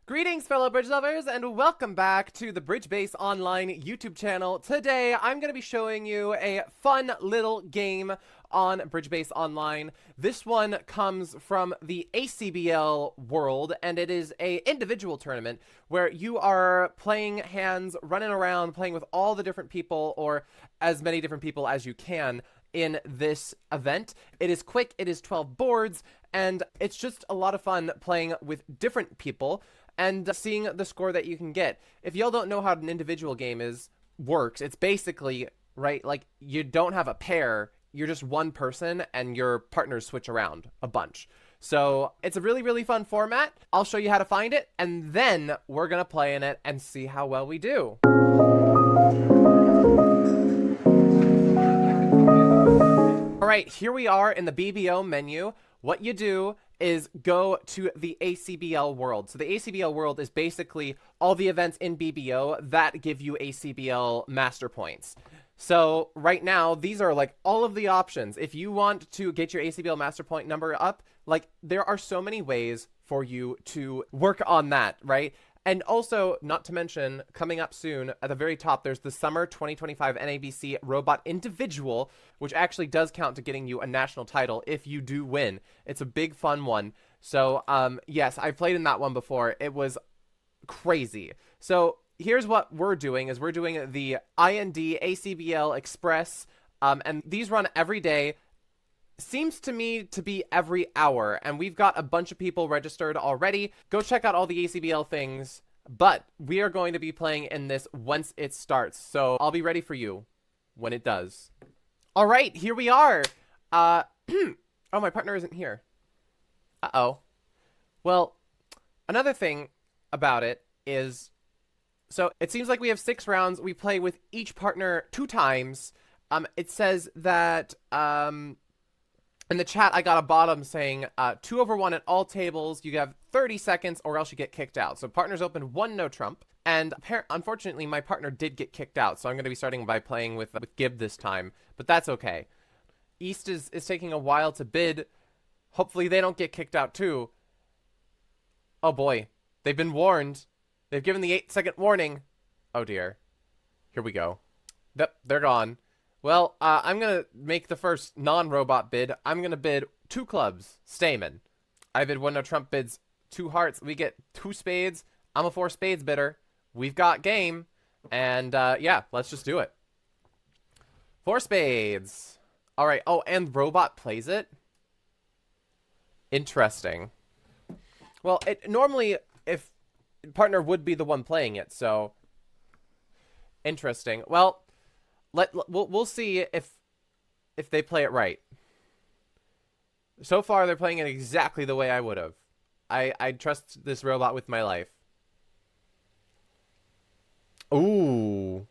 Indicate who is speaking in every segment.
Speaker 1: Greetings, fellow bridge lovers, and welcome back to the Bridge Base Online YouTube channel. Today, I'm going to be showing you a fun little game on Bridge Base Online. This one comes from the ACBL World, and it is a individual tournament where you are playing hands, running around, playing with all the different people, or as many different people as you can in this event. It is quick, it is 12 boards, and it's just a lot of fun playing with different people and seeing the score that you can get. If y'all don't know how an individual game works, it's basically, right, like you don't have a pair, you're just one person and your partners switch around a bunch. So it's a really, really fun format. I'll show you how to find it, and then we're gonna play in it and see how well we do. All right, here we are in the BBO menu. What you do is go to the ACBL World. So the ACBL World is basically all the events in BBO that give you ACBL Masterpoints. So right now, these are like all of the options. If you want to get your ACBL Masterpoint number up, like there are so many ways for you to work on that, right? And also, not to mention, coming up soon, at the very top, there's the Summer 2025 NABC Robot Individual, which actually does count to getting you a national title if you do win. It's a big, fun one. So, yes, I played in that one before. It was crazy. So, here's what we're doing, is we're doing the IND ACBL Express, and these run every day. Seems to me to be every hour, and we've got a bunch of people registered already. Go check out all the ACBL things, but we are going to be playing in this once it starts, so I'll be ready for you when it does. All right, here we are. Oh, my partner isn't here. Uh-oh. Well, another thing about it is, so it seems like we have 6 rounds. We play with each partner 2 times. It says that, in the chat, I got a bottom saying 2/1 at all tables. You have 30 seconds or else you get kicked out. So partners open 1 no trump. And unfortunately, my partner did get kicked out. So I'm going to be starting by playing with Gib this time. But that's okay. East is taking a while to bid. Hopefully they don't get kicked out too. Oh boy. They've been warned. They've given the 8-second warning. Oh dear. Here we go. Yep, they're gone. Well, I'm going to make the first non-robot bid. I'm going to bid 2 clubs, Stamen. I bid 1 no trump, bids 2 hearts. We get 2 spades. I'm a 4 spades bidder. We've got game. And, yeah, let's just do it. 4 spades. All right. Oh, and robot plays it? Interesting. Well, normally, if partner would be the one playing it, so interesting. Well, we'll see if they play it right. So far, they're playing it exactly the way I would have. I trust this robot with my life. Ooh.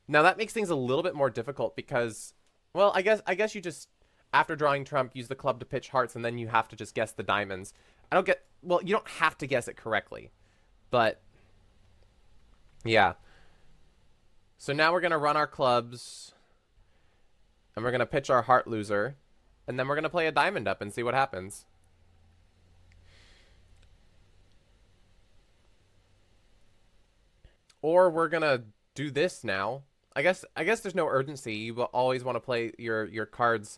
Speaker 1: Now that makes things a little bit more difficult because, well, I guess you just, after drawing trump, use the club to pitch hearts, and then you have to just guess the diamonds. Well, you don't have to guess it correctly, but yeah. So now we're going to run our clubs, and we're going to pitch our heart loser, and then we're going to play a diamond up and see what happens. Or we're going to do this now. I guess there's no urgency. You will always want to play your cards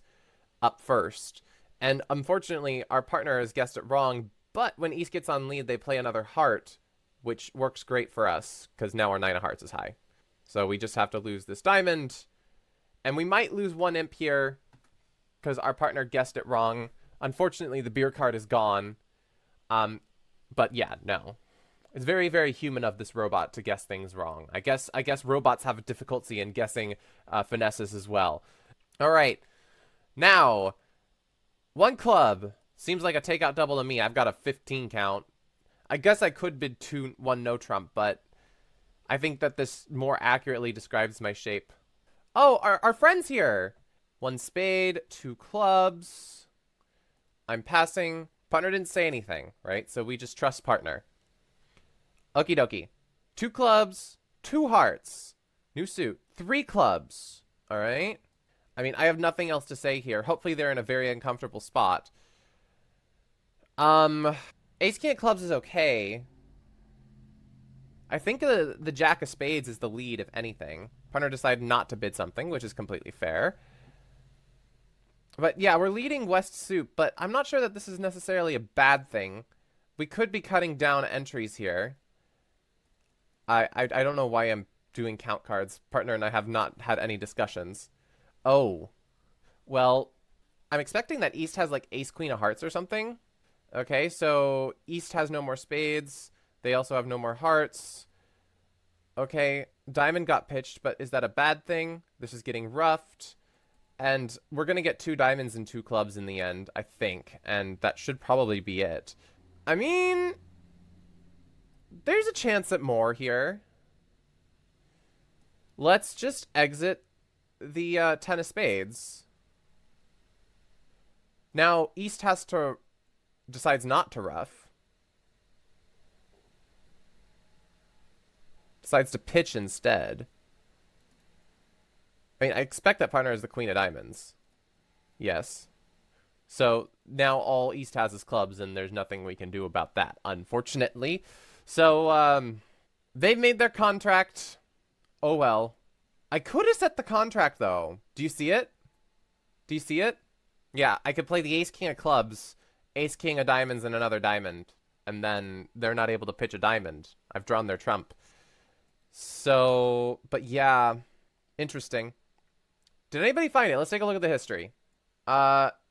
Speaker 1: up first. And unfortunately, our partner has guessed it wrong, but when East gets on lead, they play another heart, which works great for us, because now our 9 of hearts is high. So we just have to lose this diamond. And we might lose 1 imp here, because our partner guessed it wrong. Unfortunately, the beer card is gone. But yeah, no. It's very, very human of this robot to guess things wrong. I guess robots have a difficulty in guessing finesses as well. All right. Now, 1 club. Seems like a takeout double to me. I've got a 15 count. I guess I could bid 1 no trump, but I think that this more accurately describes my shape. Oh, our friend's here. 1 spade, 2 clubs. I'm passing. Partner didn't say anything, right? So we just trust partner. Okie dokie. 2 clubs, 2 hearts. New suit. 3 clubs. All right. I mean, I have nothing else to say here. Hopefully they're in a very uncomfortable spot. Ace King of Clubs is okay. I think the Jack of Spades is the lead, if anything. Partner decided not to bid something, which is completely fair. But yeah, we're leading West Soup, but I'm not sure that this is necessarily a bad thing. We could be cutting down entries here. I don't know why I'm doing count cards. Partner and I have not had any discussions. Oh. Well, I'm expecting that East has like Ace Queen of Hearts or something. Okay, so East has no more spades. They also have no more hearts. Okay, Diamond got pitched, but is that a bad thing? This is getting roughed. And we're going to get 2 diamonds and 2 clubs in the end, I think. And that should probably be it. I mean, there's a chance at more here. Let's just exit the 10 of spades. Now, East decides not to rough. Decides to pitch instead. I mean, I expect that partner is the Queen of Diamonds. Yes. So now all East has is clubs, and there's nothing we can do about that, unfortunately. So, they've made their contract. Oh well. I could have set the contract, though. Do you see it? Do you see it? Yeah, I could play the Ace King of Clubs, Ace King of Diamonds, and another diamond. And then they're not able to pitch a diamond. I've drawn their trump. So, but yeah, interesting. Did anybody find it? Let's take a look at the history.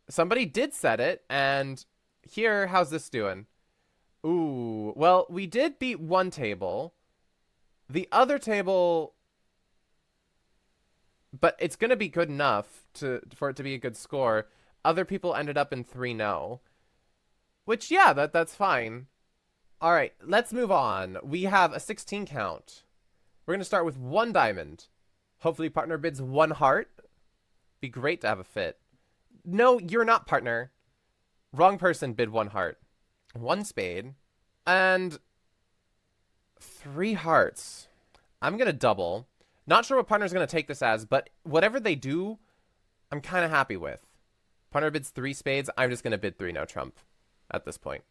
Speaker 1: Somebody did set it, and here, how's this doing? Ooh, well, we did beat one table. The other table, but it's going to be good enough for it to be a good score. Other people ended up in 3-0, which, yeah, that's fine. All right, let's move on. We have a 16 count. We're going to start with 1 diamond. Hopefully partner bids 1 heart. Be great to have a fit. No, you're not, partner. Wrong person bid 1 heart. 1 spade. And 3 hearts. I'm going to double. Not sure what partner's going to take this as, but whatever they do, I'm kind of happy with. Partner bids 3 spades. I'm just going to bid 3 no trump at this point.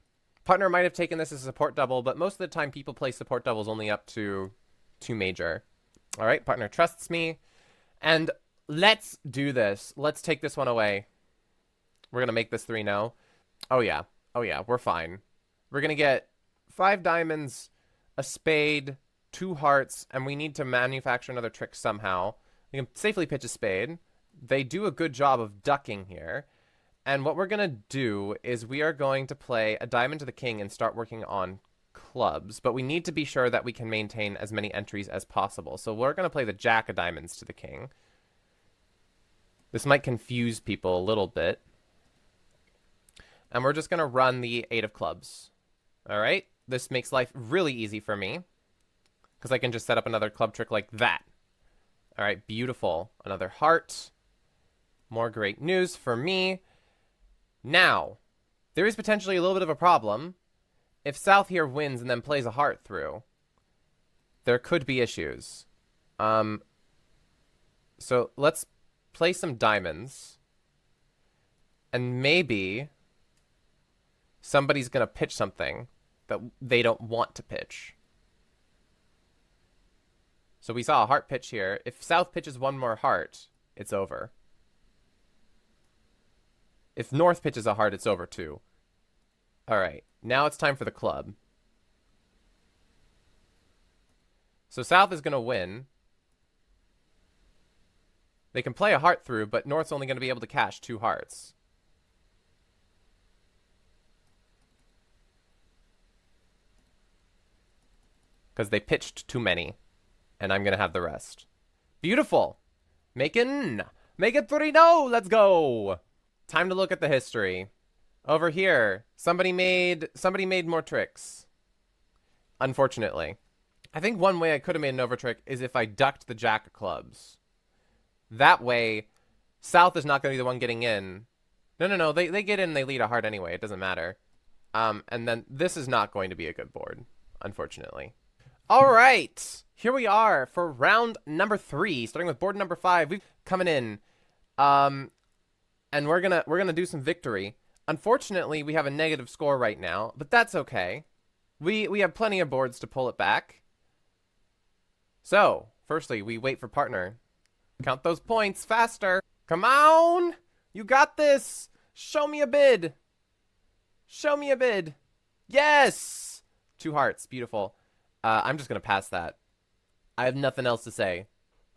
Speaker 1: Partner might have taken this as a support double, but most of the time people play support doubles only up to 2 major. All right, partner trusts me. And let's do this. Let's take this one away. We're going to make this 3-0. Oh, yeah. Oh, yeah. We're fine. We're going to get 5 diamonds, a spade, 2 hearts, and we need to manufacture another trick somehow. We can safely pitch a spade. They do a good job of ducking here. And what we're going to do is we are going to play a diamond to the king and start working on clubs. But we need to be sure that we can maintain as many entries as possible. So we're going to play the jack of diamonds to the king. This might confuse people a little bit. And we're just going to run the 8 of clubs. All right? This makes life really easy for me, because I can just set up another club trick like that. All right, beautiful. Another heart. More great news for me. Now, there is potentially a little bit of a problem. If South here wins and then plays a heart through, there could be issues. So let's play some diamonds. And maybe somebody's going to pitch something that they don't want to pitch. So we saw a heart pitch here. If South pitches 1 more heart, it's over. If North pitches a heart, it's over too. All right, now it's time for the club. So South is going to win. They can play a heart through, but North's only going to be able to cash 2 hearts. Because they pitched too many. And I'm going to have the rest. Beautiful. Make it 3-0. Let's go. Time to look at the history. Over here, somebody made more tricks. Unfortunately. I think one way I could have made an over trick is if I ducked the jack of clubs. That way, South is not going to be the one getting in. No. They get in and they lead a heart anyway. It doesn't matter. And then this is not going to be a good board, unfortunately. All right. Here we are for round number 3, starting with board number 5. We've coming in. And we're gonna do some victory. Unfortunately, we have a negative score right now, but that's okay. We have plenty of boards to pull it back. So, firstly, we wait for partner. Count those points faster. Come on! You got this! Show me a bid! Show me a bid! Yes! 2 hearts. Beautiful. I'm just going to pass that. I have nothing else to say.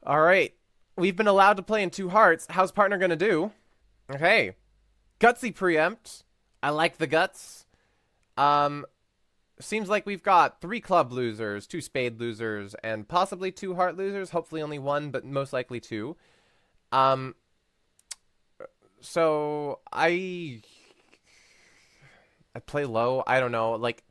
Speaker 1: All right. We've been allowed to play in 2 hearts. How's partner going to do? Okay. Gutsy preempt. I like the guts. Seems like we've got 3 club losers, 2 spade losers, and possibly 2 heart losers. Hopefully only 1, but most likely 2. So I play low. I don't know. Like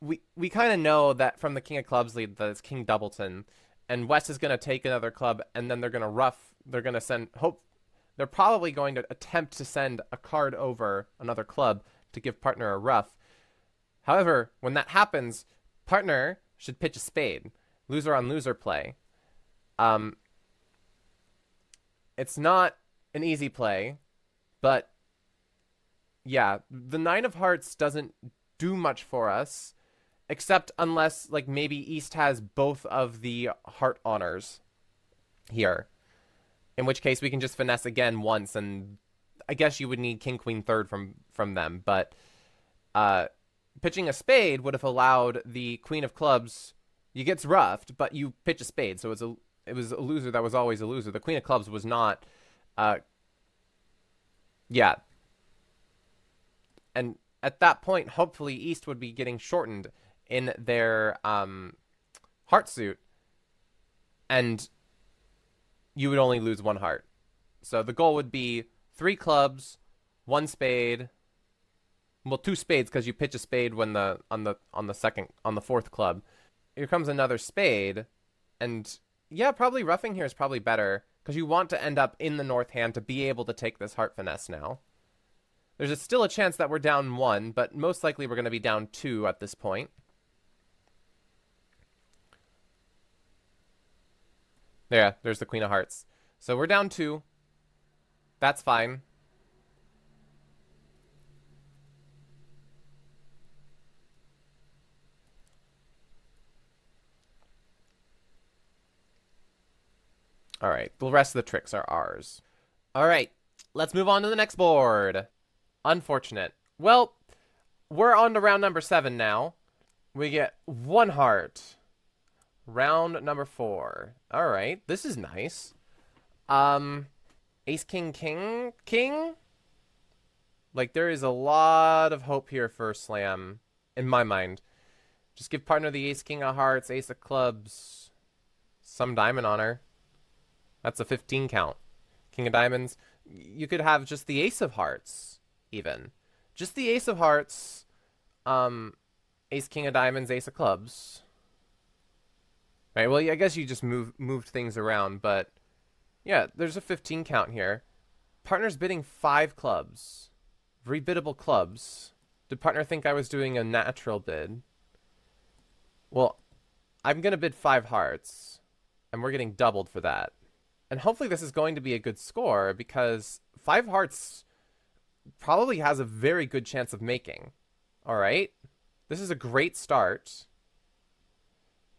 Speaker 1: we kind of know that from the King of Clubs lead that it's King Doubleton, and West is going to take another club, and then they're going to ruff. They're going to send They're probably going to attempt to send a card over another club to give partner a ruff. However, when that happens, partner should pitch a spade. Loser on loser play. It's not an easy play, but yeah, the 9 of hearts doesn't do much for us, except unless like maybe East has both of the heart honors here. In which case we can just finesse again once, and I guess you would need King Queen third from them, but pitching a spade would have allowed the Queen of Clubs. You gets roughed, but you pitch a spade, so it was a loser that was always a loser. The Queen of Clubs was not. Yeah. And at that point, hopefully East would be getting shortened in their heart suit, and you would only lose 1 heart. So the goal would be 3 clubs, 1 spade. Well, 2 spades because you pitch a spade when on the 4th club. Here comes another spade, and yeah, probably roughing here is probably better because you want to end up in the north hand to be able to take this heart finesse now. There's still a chance that we're down 1, but most likely we're going to be down 2 at this point. There's the Queen of Hearts. So we're down 2. That's fine. All right, the rest of the tricks are ours. All right, let's move on to the next board. Unfortunate. Well, we're on to round number 7 now. We get 1 heart. Round number 4. All right, this is nice. Ace, king, king, king? Like, there is a lot of hope here for slam, in my mind. Just give partner the ace, king of hearts, ace of clubs, some diamond on her. That's a 15 count. King of diamonds. You could have just the ace of hearts, even. Just the ace of hearts, ace, king of diamonds, ace of clubs. Right, well, I guess you just moved things around, but yeah, there's a 15 count here. Partner's bidding 5 clubs. Rebiddable clubs. Did partner think I was doing a natural bid? Well, I'm going to bid 5 hearts, and we're getting doubled for that. And hopefully this is going to be a good score, because 5 hearts probably has a very good chance of making. All right? This is a great start,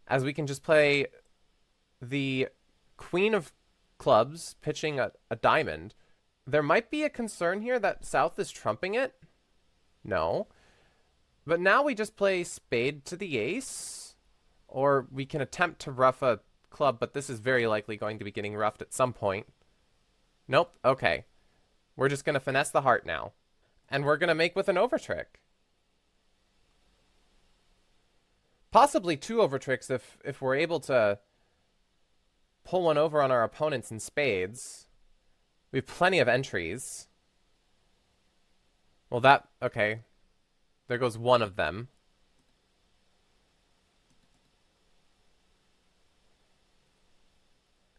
Speaker 1: as we can just play the Queen of Clubs pitching a diamond. There might be a concern here that South is trumping it. No. But now we just play spade to the ace, or we can attempt to ruff a club, but this is very likely going to be getting roughed at some point. Nope. Okay. We're just going to finesse the heart now. And we're going to make with an overtrick. Possibly 2 overtricks if we're able to pull one over on our opponents in spades. We have plenty of entries. Well, okay. There goes one of them.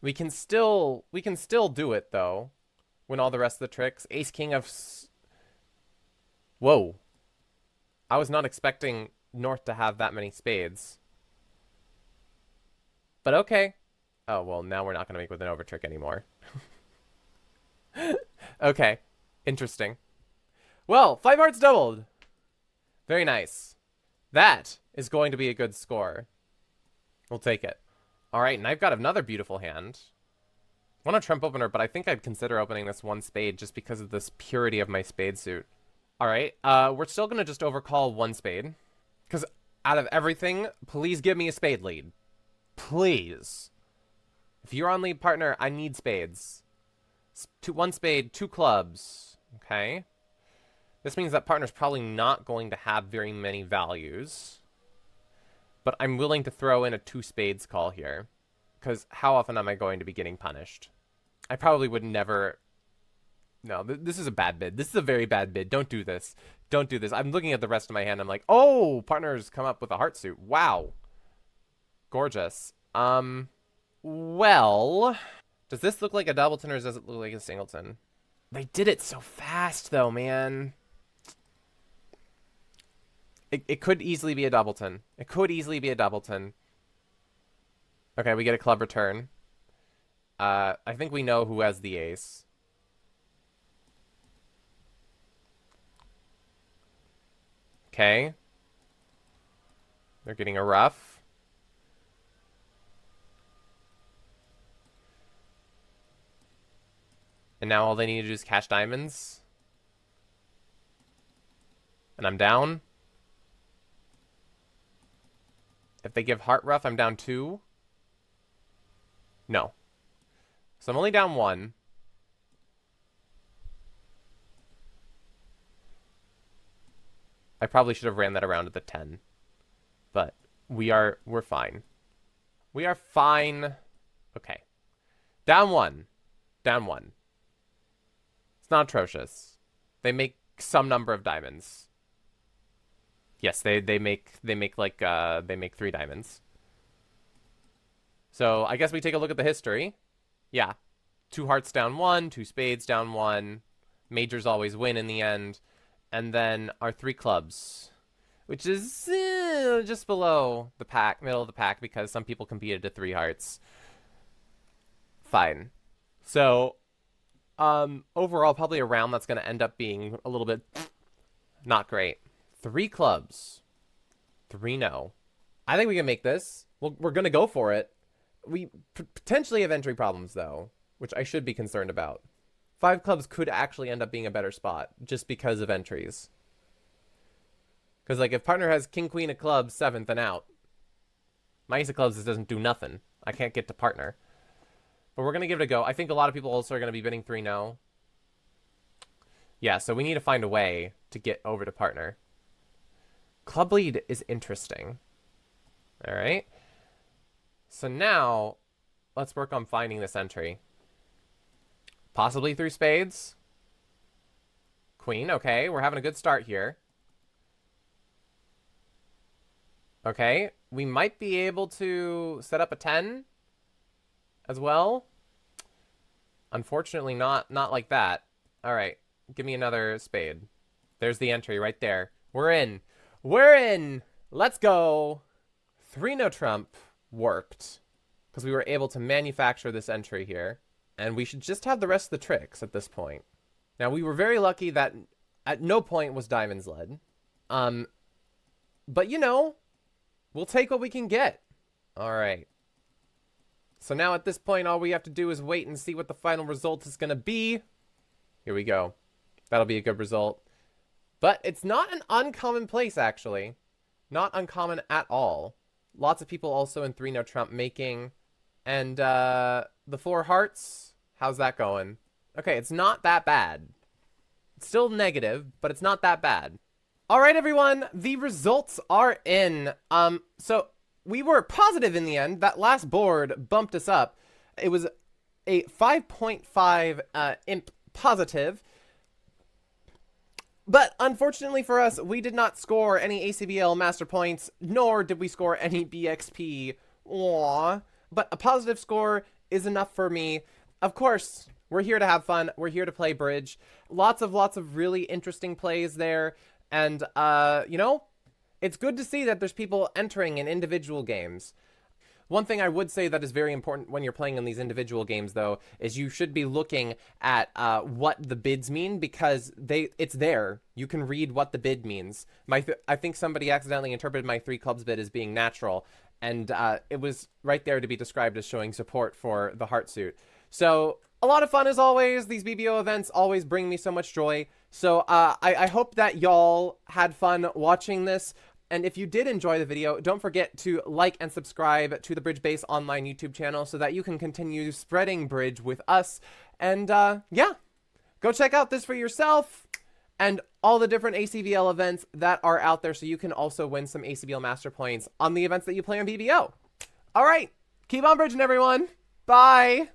Speaker 1: We can still do it, though, when all the rest of the tricks. Ace, king of... Whoa. I was not expecting North to have that many spades. But okay. Oh, well, now we're not going to make with an overtrick anymore. Okay. Interesting. Well, 5 hearts doubled. Very nice. That is going to be a good score. We'll take it. All right, and I've got another beautiful hand. I want a trump opener, but I think I'd consider opening this one spade just because of this purity of my spade suit. All right, we're still going to just overcall one spade. Because out of everything, please give me a spade lead. Please. If you're on lead partner, I need spades. One spade, 2 clubs. Okay. This means that partner's probably not going to have very many values. But I'm willing to throw in a 2 spades call here. Because how often am I going to be getting punished? I probably would never... No, this is a bad bid. This is a very bad bid. Don't do this. Don't do this. I'm looking at the rest of my hand. I'm like, oh, partner's come up with a heart suit. Wow. Gorgeous. Well... Does this look like a doubleton or does it look like a singleton? They did it so fast, though, man. It could easily be a doubleton. It could easily be a doubleton. Okay, we get a club return. I think we know who has the ace. Okay. They're getting a rough. And now all they need to do is cash diamonds. And I'm down. If they give heart rough, I'm down 2. No. So I'm only down 1. I probably should have ran that around at the 10. But we're fine. We are fine. Okay. Down 1. Down 1. It's not atrocious. They make some number of diamonds. Yes, they make 3 diamonds. So I guess we take a look at the history. Yeah. 2 hearts down 1, 2 spades down 1. Majors always win in the end. And then our 3 clubs, which is just below the pack, middle of the pack, because some people competed to 3 hearts. Fine. So overall, probably a round that's going to end up being a little bit not great. 3 clubs. 3 no. I think we can make this. We're going to go for it. We potentially have entry problems, though, which I should be concerned about. 5 clubs could actually end up being a better spot just because of entries. Because, like, if partner has king, queen of clubs, 7th and out, my ace of clubs just doesn't do nothing. I can't get to partner. But we're going to give it a go. I think a lot of people also are going to be bidding 3 no. Yeah, so we need to find a way to get over to partner. Club lead is interesting. All right. So now, let's work on finding this entry. Possibly through spades. Queen, okay. We're having a good start here. Okay. We might be able to set up a 10 as well. Unfortunately, not like that. All right. Give me another spade. There's the entry right there. We're in. We're in. Let's go. 3 no trump worked because we were able to manufacture this entry here. And we should just have the rest of the tricks at this point. Now, we were very lucky that at no point was diamonds led. But, you know, we'll take what we can get. All right. So now at this point, all we have to do is wait and see what the final result is going to be. Here we go. That'll be a good result. But it's not an uncommon place, actually. Not uncommon at all. Lots of people also in 3 no trump making. And the 4 hearts, how's that going? Okay, it's not that bad. It's still negative, but it's not that bad. All right, everyone, the results are in. So we were positive in the end. That last board bumped us up. It was a 5.5 imp positive. But unfortunately for us, we did not score any ACBL Masterpoints, nor did we score any BXP. Aww. But a positive score is enough for me. Of course, we're here to have fun. We're here to play bridge. Lots of really interesting plays there. And, you know, it's good to see that there's people entering in individual games. One thing I would say that is very important when you're playing in these individual games, though, is you should be looking at what the bids mean, because it's there. You can read what the bid means. I think somebody accidentally interpreted my 3 clubs bid as being natural, and it was right there to be described as showing support for the heart suit. So a lot of fun as always. These BBO events always bring me so much joy. So I hope that y'all had fun watching this. And if you did enjoy the video, don't forget to like and subscribe to the Bridge Base Online YouTube channel so that you can continue spreading Bridge with us. And yeah, go check out this for yourself and all the different ACBL events that are out there, so you can also win some ACBL Masterpoints on the events that you play on BBO. All right, keep on bridging, everyone. Bye.